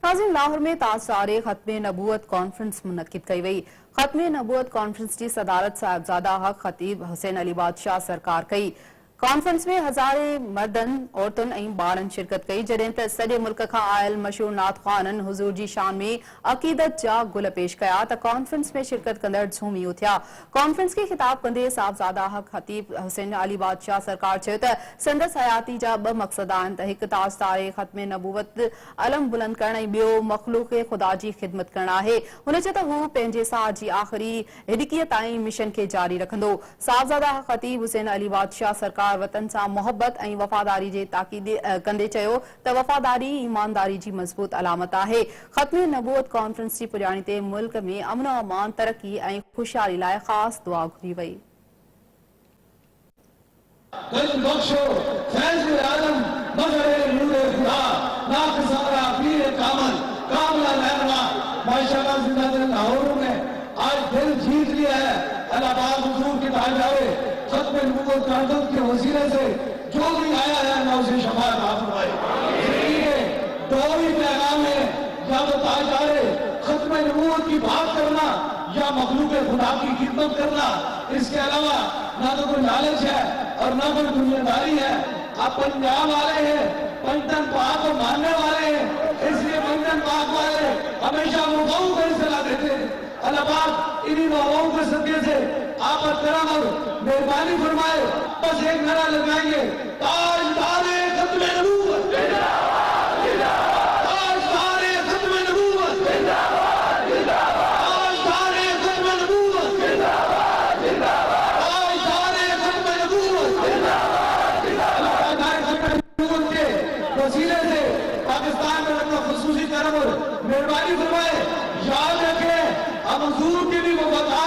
नाज़रीन, लाहौर में ताज़ारे खत्म नबूवत कॉन्फ्रेंस मुनक्किद कई वई। खत्म नबूवत कॉन्फ्रेंस की सदारत साहिबजादा हक खतीब हुसैन अली बादशाह सरकार कई। कॉन्फ्रेंस में हज़ारे मर्दन औरतुन ऐं ॿारनि शिरकत कई, जॾहिं त सॼे मुल्क खां आयल मशहूर नात ख़्वाननि हुज़ूर जी शान में अक़ीदत जा गुल पेश कया त कॉन्फ्रेंस में शिरकत कंदड़ झूमी उथिया। कॉन्फ्रेंस खे ख़िताब कंदे साहिबजादा हक खतीब हुसैन अली बादशाह सरकार चयो त संदसि हयाती जा ॿ मक़सद आहिनि त हिकु ताजदारे ख़त्म नबूवत अलम बुलंद करण ऐं ॿियो मख़लूक़ ख़ुदा जी ख़िदमत करण आहे। हुन चयो त हू पंहिंजे साह जी आख़िरी हिॾकीअ ताईं मिशन खे जारी रखंदो। साहिबजादा हक खतीब हुसैन अली बादशाह सरकार वतन सां मोहब्बत ऐं वफ़ादारी जे ताक़ीद कंदे चयो त वफ़ादारी ईमानदारी जी मज़बूत अलामत आहे। ख़त्म नबूवत कॉन्फ्रेंस जी पुॼाणी ते मुल्क में अमन अमान, तरक्की ऐं ख़ुशहाली लाइ ख़ासि दुआ घुरी वई। आज दिल जीत लिया है। अल्लाह पाक हुजूर के ताज़ारे खत्म नबूवत कादत के वसीले से जो भी आया है ना उसे शफाअत हासिल फरमाए। दो ही पैगाम है, या तो ताज़ारे खत्म नबूवत की बात करना या मखलूक खुदा की खिदमत करना। इसके अलावा ना तो कोई लालच है और ना कोई दुनियादारी है। आप पंजाब वाले हैं, पंजतन पाक को मानने वाले हैं, इसलिए पंजतन पाक वाले हमेशा मुकाऊ को सलाह देते हैं। अल्लाह पाक इन्हीं दुआओं के सदके से आप पर करम और मेहरबानी फरमाए। बस एक नारा लगाएंगे, ताजदारे खत्म नबूवत जिंदाबाद जिंदाबाद, ताजदारे खत्म नबूवत जिंदाबाद जिंदाबाद, ताजदारे खत्म नबूवत जिंदाबाद जिंदाबाद, ताजदारे खत्म नबूवत जिंदाबाद जिंदाबाद। ताजदारे खत्म नबूवत के वसीले से पाकिस्तान में अपना खुसूसी करम और मेहरबानी फरमाए। याद रखें, हम हुजूर के भी वफादार